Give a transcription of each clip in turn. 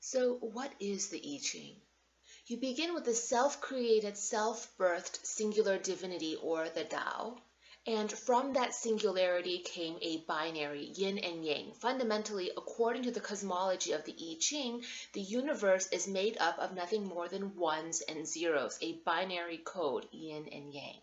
So what is the I Ching? You begin with the self-created, self-birthed singular divinity, or the Tao, and from that singularity came a binary, yin and yang. Fundamentally, according to the cosmology of the I Ching, the universe is made up of nothing more than ones and zeros, a binary code, yin and yang.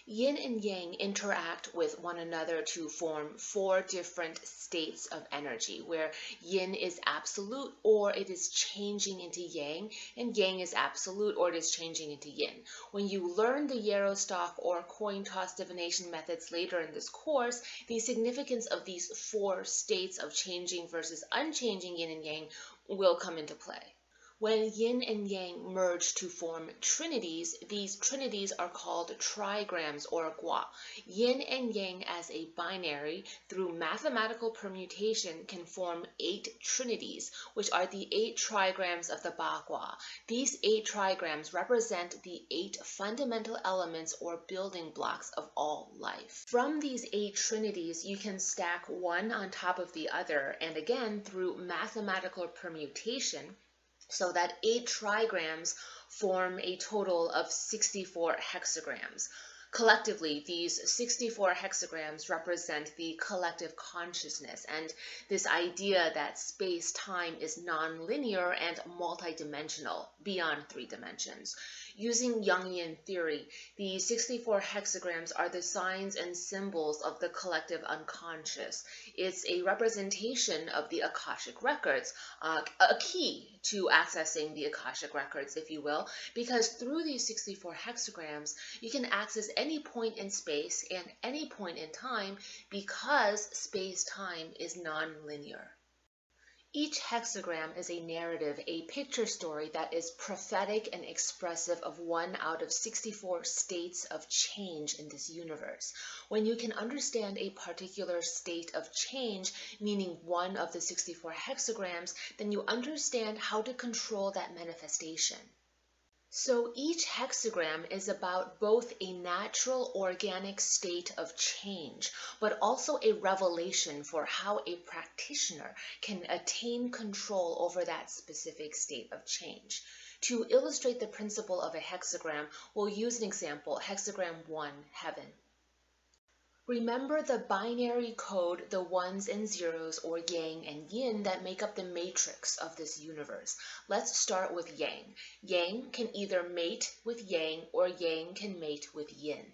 Yin and yang interact with one another to form four different states of energy, where yin is absolute or it is changing into yang, and yang is absolute or it is changing into yin. When you learn the yarrow stock or coin toss divination methods later in this course, the significance of these four states of changing versus unchanging yin and yang will come into play. When yin and yang merge to form trinities, these trinities are called trigrams or gua. Yin and yang as a binary, through mathematical permutation, can form 8 trinities, which are the 8 trigrams of the bagua. These 8 trigrams represent the 8 fundamental elements or building blocks of all life. From these 8 trinities, you can stack one on top of the other, and again, through mathematical permutation, so that 8 trigrams form a total of 64 hexagrams. Collectively, these 64 hexagrams represent the collective consciousness and this idea that space-time is non-linear and multidimensional, beyond 3 dimensions. Using Jungian theory, the 64 hexagrams are the signs and symbols of the collective unconscious. It's a representation of the Akashic records, a key to accessing the Akashic records, if you will, because through these 64 hexagrams, you can access any point in space and any point in time because space-time is non-linear. Each hexagram is a narrative, a picture story that is prophetic and expressive of one out of 64 states of change in this universe. When you can understand a particular state of change, meaning one of the 64 hexagrams, then you understand how to control that manifestation. So each hexagram is about both a natural organic state of change, but also a revelation for how a practitioner can attain control over that specific state of change. To illustrate the principle of a hexagram, we'll use an example, hexagram 1, heaven. Remember the binary code, the ones and zeros, or yang and yin, that make up the matrix of this universe. Let's start with yang. Yang can either mate with yang or yang can mate with yin.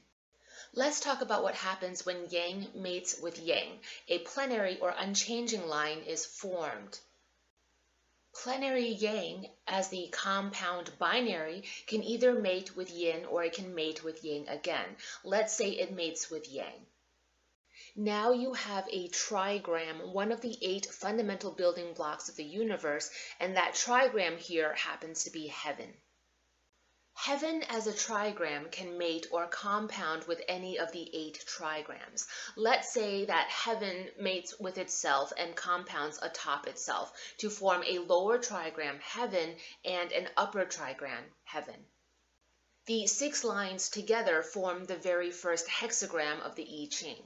Let's talk about what happens when yang mates with yang. A plenary or unchanging line is formed. Plenary yang, as the compound binary, can either mate with yin or it can mate with yang again. Let's say it mates with yang. Now you have a trigram, one of the 8 fundamental building blocks of the universe, and that trigram here happens to be heaven. Heaven as a trigram can mate or compound with any of the 8 trigrams. Let's say that heaven mates with itself and compounds atop itself to form a lower trigram, heaven, and an upper trigram, heaven. The 6 lines together form the very first hexagram of the I Ching.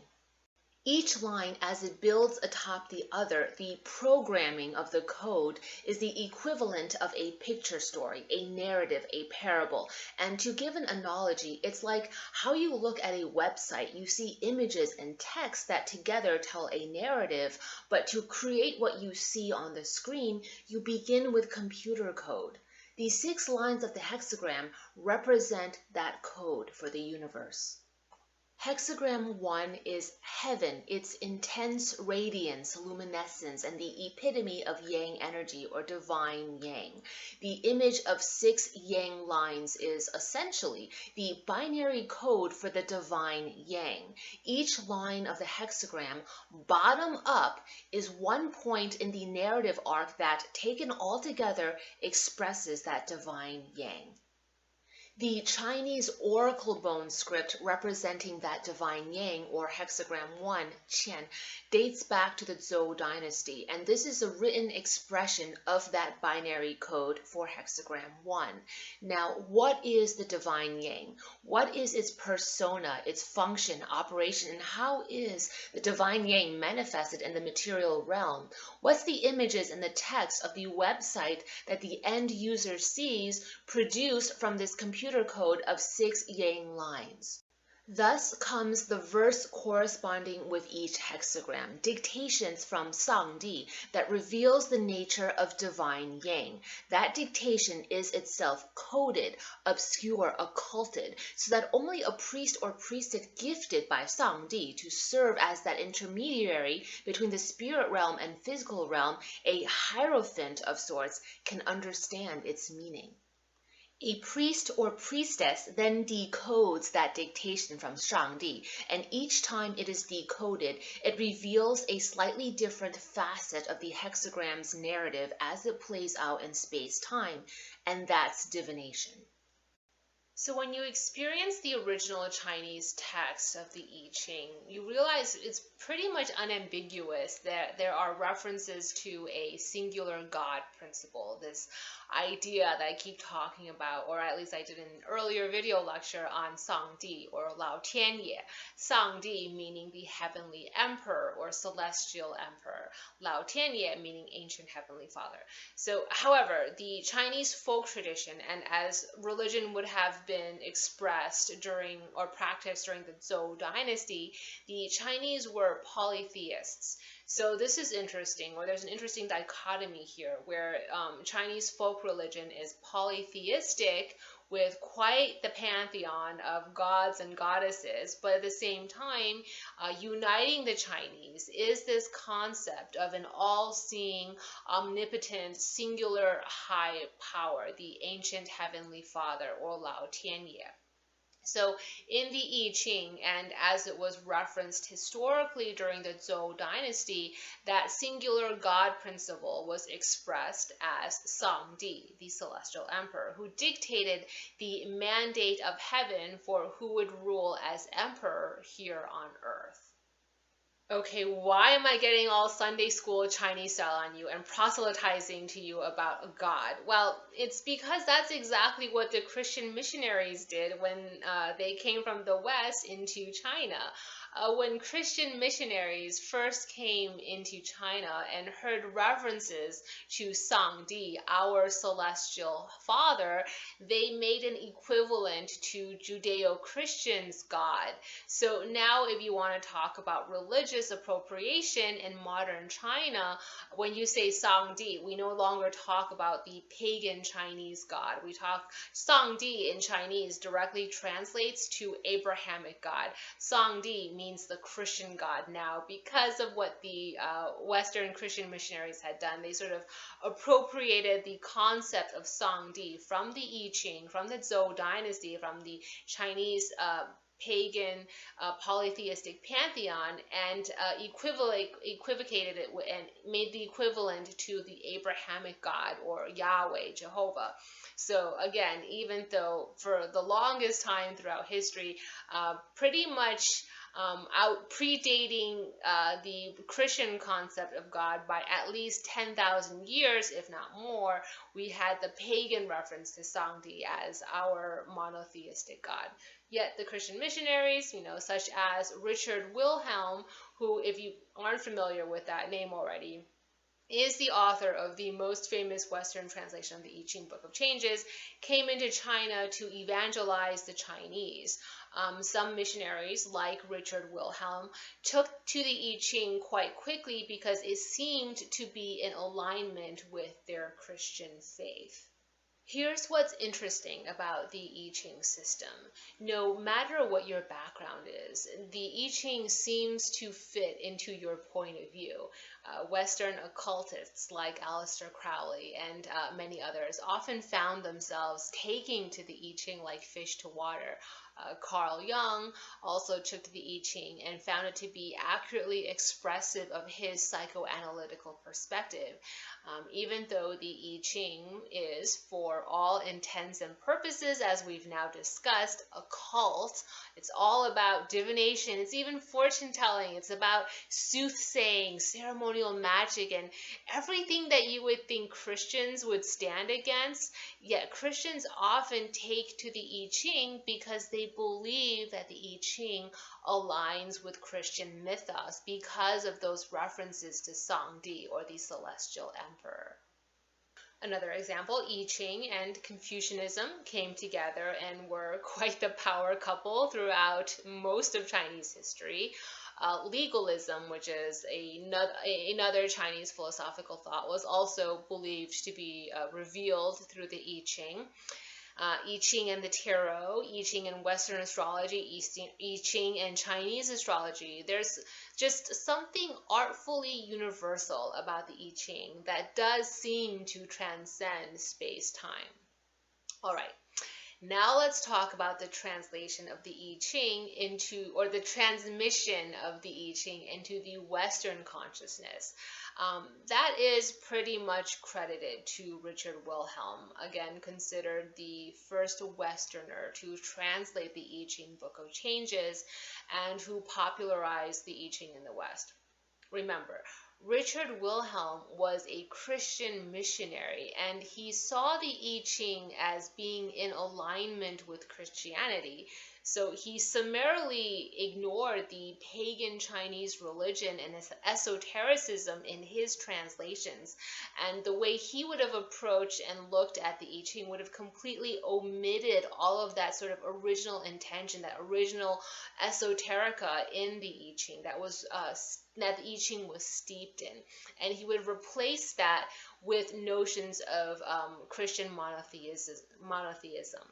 Each line, as it builds atop the other, the programming of the code, is the equivalent of a picture story, a narrative, a parable. And to give an analogy, it's like how you look at a website. You see images and text that together tell a narrative, but to create what you see on the screen, you begin with computer code. The 6 lines of the hexagram represent that code for the universe. Hexagram 1 is heaven, its intense radiance, luminescence, and the epitome of yang energy or divine yang. The image of 6 yang lines is essentially the binary code for the divine yang. Each line of the hexagram, bottom up, is one point in the narrative arc that, taken all together, expresses that divine yang. The Chinese oracle bone script representing that divine yang or hexagram 1, Qian, dates back to the Zhou dynasty, and this is a written expression of that binary code for hexagram 1. Now, what is the divine yang? What is its persona, its function, operation, and how is the divine yang manifested in the material realm? What's the images and the text of the website that the end user sees produced from this computer code of 6 yang lines? Thus comes the verse corresponding with each hexagram, dictations from Sangdi that reveals the nature of divine yang. That dictation is itself coded, obscure, occulted, so that only a priest or priestess gifted by Sangdi to serve as that intermediary between the spirit realm and physical realm, a hierophant of sorts, can understand its meaning. A priest or priestess then decodes that dictation from Shangdi, and each time it is decoded, it reveals a slightly different facet of the hexagram's narrative as it plays out in space-time, and that's divination. So when you experience the original Chinese text of the I Ching, you realize it's pretty much unambiguous that there are references to a singular God principle, this idea that I keep talking about, or at least I did in an earlier video lecture on Sangdi or Lao Tianye. Sangdi meaning the heavenly emperor or celestial emperor, Lao Tianye meaning ancient heavenly father. So, however, the Chinese folk tradition, and as religion would have been expressed during or practiced during the Zhou dynasty, the Chinese were polytheists. So this is interesting, or there's an interesting dichotomy here where Chinese folk religion is polytheistic with quite the pantheon of gods and goddesses, but at the same time, uniting the Chinese is this concept of an all-seeing, omnipotent, singular high power, the ancient heavenly father, or Lao Tianye. So in the I Ching, and as it was referenced historically during the Zhou dynasty, that singular God principle was expressed as Sangdi, the celestial emperor, who dictated the mandate of heaven for who would rule as emperor here on earth. Okay, why am I getting all Sunday school Chinese style on you and proselytizing to you about a God? Well, it's because that's exactly what the Christian missionaries did when they came from the West into China. When Christian missionaries first came into China and heard references to Sangdi, our celestial father, they made an equivalent to Judeo-Christians' God. So now if you want to talk about religious appropriation in modern China, when you say Sangdi, we no longer talk about the pagan Chinese God. We talk Sangdi in Chinese directly translates to Abrahamic God. Sangdi means the Christian God now because of what the Western Christian missionaries had done. They sort of appropriated the concept of Sangdi from the I Ching, from the Zhou dynasty, from the Chinese pagan polytheistic pantheon, and equivocated it and made the equivalent to the Abrahamic God or Yahweh, Jehovah. So again, even though for the longest time throughout history, pretty much out predating the Christian concept of God by at least 10,000 years, if not more, we had the pagan reference to Sangdi as our monotheistic God. Yet the Christian missionaries, such as Richard Wilhelm, who, if you aren't familiar with that name already, is the author of the most famous Western translation of the I Ching Book of Changes, came into China to evangelize the Chinese. Some missionaries, like Richard Wilhelm, took to the I Ching quite quickly because it seemed to be in alignment with their Christian faith. Here's what's interesting about the I Ching system. No matter what your background is, the I Ching seems to fit into your point of view. Western occultists like Aleister Crowley and many others often found themselves taking to the I Ching like fish to water. Carl Jung also took to the I Ching and found it to be accurately expressive of his psychoanalytical perspective. Even though the I Ching is, for all intents and purposes, as we've now discussed, occult. It's all about divination. It's even fortune telling. It's about soothsaying, ceremonial magic, and everything that you would think Christians would stand against. Yet Christians often take to the I Ching because they believe that the I Ching aligns with Christian mythos because of those references to Sangdi, or the celestial emperor. Another example, I Ching and Confucianism came together and were quite the power couple throughout most of Chinese history. Legalism, which is another Chinese philosophical thought, was also believed to be revealed through the I Ching. I Ching and the Tarot, I Ching and Western astrology, I Ching and Chinese astrology. There's just something artfully universal about the I Ching that does seem to transcend space-time. All right. Now let's talk about the translation of the I Ching into, or the transmission of the I Ching into the Western consciousness. That is pretty much credited to Richard Wilhelm, again considered the first Westerner to translate the I Ching Book of Changes and who popularized the I Ching in the West. Remember, Richard Wilhelm was a Christian missionary, and he saw the I Ching as being in alignment with Christianity. So he summarily ignored the pagan Chinese religion and esotericism in his translations. And the way he would have approached and looked at the I Ching would have completely omitted all of that sort of original intention, that original esoterica in the I Ching that the I Ching was steeped in. And he would replace that with notions of Christian monotheism.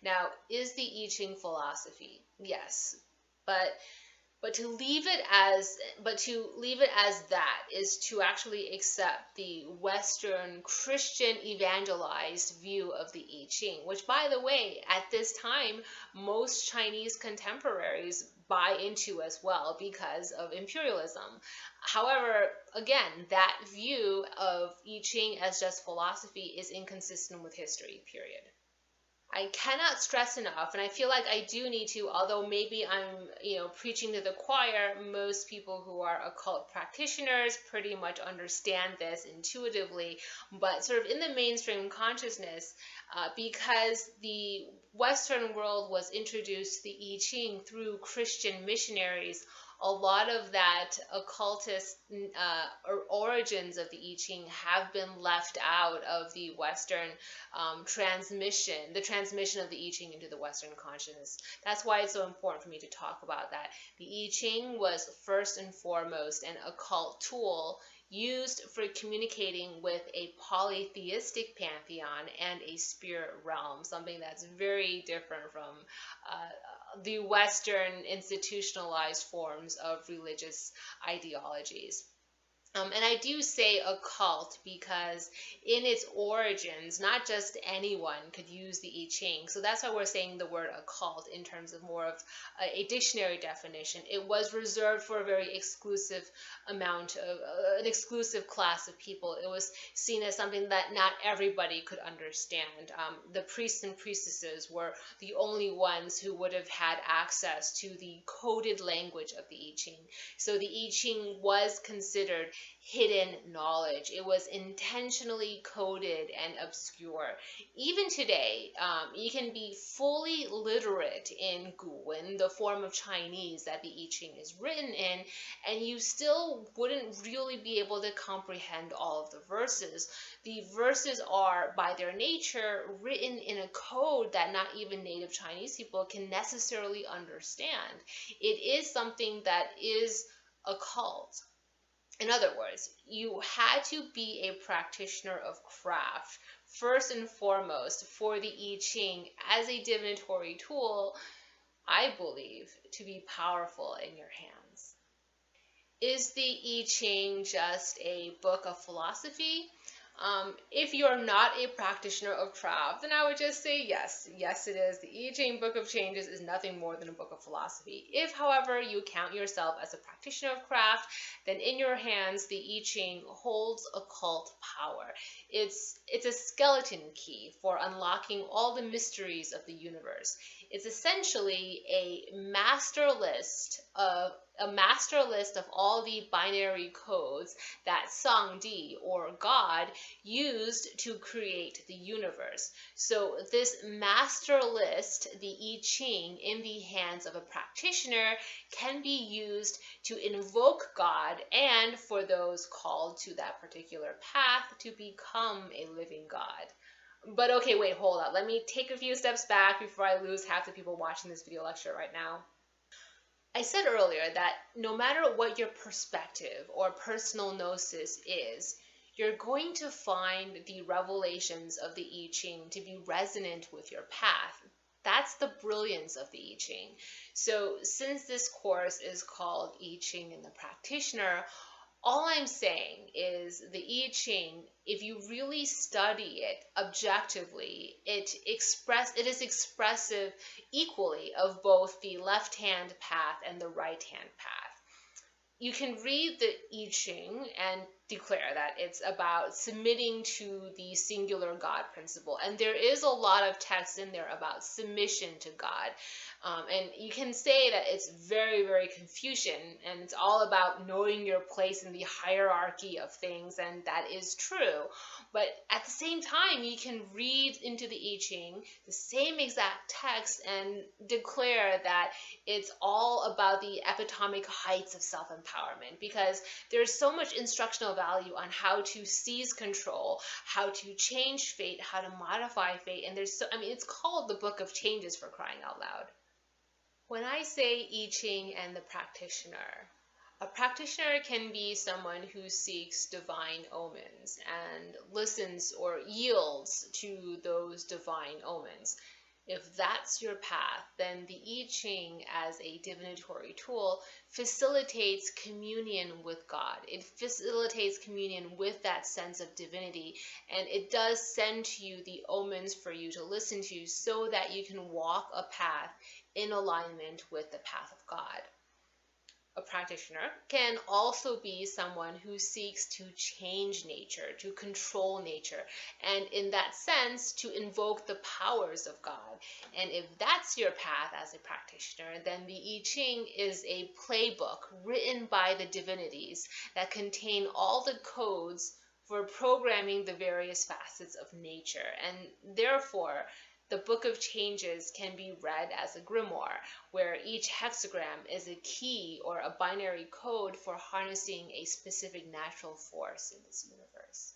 Now, is the I Ching philosophy? Yes, but to leave it as that is to actually accept the Western Christian evangelized view of the I Ching, which, by the way, at this time, most Chinese contemporaries buy into as well because of imperialism. However, again, that view of I Ching as just philosophy is inconsistent with history, period. I cannot stress enough, and I feel like I do need to, although maybe I'm, preaching to the choir, most people who are occult practitioners pretty much understand this intuitively, but sort of in the mainstream consciousness, because the Western world was introduced to the I Ching through Christian missionaries, a lot of that occultist origins of the I Ching have been left out of the Western the transmission of the I Ching into the Western consciousness. That's why it's so important for me to talk about that. The I Ching was first and foremost an occult tool used for communicating with a polytheistic pantheon and a spirit realm, something that's very different from the Western institutionalized forms of religious ideologies. And I do say occult because in its origins, not just anyone could use the I Ching. So that's why we're saying the word occult in terms of more of a dictionary definition. It was reserved for a very exclusive amount of, an exclusive class of people. It was seen as something that not everybody could understand. The priests and priestesses were the only ones who would have had access to the coded language of the I Ching. So the I Ching was considered hidden knowledge. It was intentionally coded and obscure. Even today, you can be fully literate in Guwen, the form of Chinese that the I Ching is written in, and you still wouldn't really be able to comprehend all of the verses. The verses are, by their nature, written in a code that not even native Chinese people can necessarily understand. It is something that is occult. In other words, you had to be a practitioner of craft, first and foremost, for the I Ching as a divinatory tool, I believe, to be powerful in your hands. Is the I Ching just a book of philosophy? If you're not a practitioner of craft, then I would just say yes. Yes, it is. The I Ching Book of Changes is nothing more than a book of philosophy. If, however, you count yourself as a practitioner of craft, then in your hands, the I Ching holds occult power. It's a skeleton key for unlocking all the mysteries of the universe. It's essentially a master list of all the binary codes that Sangdi, or God, used to create the universe. So this master list, the I Ching, in the hands of a practitioner can be used to invoke God and for those called to that particular path to become a living God. But okay, wait, hold up. Let me take a few steps back before I lose half the people watching this video lecture right now. I said earlier that no matter what your perspective or personal gnosis is, you're going to find the revelations of the I Ching to be resonant with your path. That's the brilliance of the I Ching. So since this course is called I Ching and the Practitioner, all I'm saying is the I Ching, if you really study it objectively, it is expressive equally of both the left-hand path and the right-hand path. You can read the I Ching and declare that it's about submitting to the singular God principle. And there is a lot of text in there about submission to God. And you can say that it's very, very Confucian, and it's all about knowing your place in the hierarchy of things, and that is true. But at the same time, you can read into the I Ching the same exact text and declare that it's all about the epitomic heights of self-empowerment, because there's so much instructional value on how to seize control, how to change fate, how to modify fate, and it's called the Book of Changes, for crying out loud. When I say I Ching and the practitioner, a practitioner can be someone who seeks divine omens and listens or yields to those divine omens. If that's your path, then the I Ching as a divinatory tool facilitates communion with God. It facilitates communion with that sense of divinity, and it does send to you the omens for you to listen to so that you can walk a path in alignment with the path of God. A practitioner can also be someone who seeks to change nature, to control nature, and in that sense, to invoke the powers of God. And if that's your path as a practitioner, then the I Ching is a playbook written by the divinities that contain all the codes for programming the various facets of nature. And therefore, the Book of Changes can be read as a grimoire, where each hexagram is a key or a binary code for harnessing a specific natural force in this universe.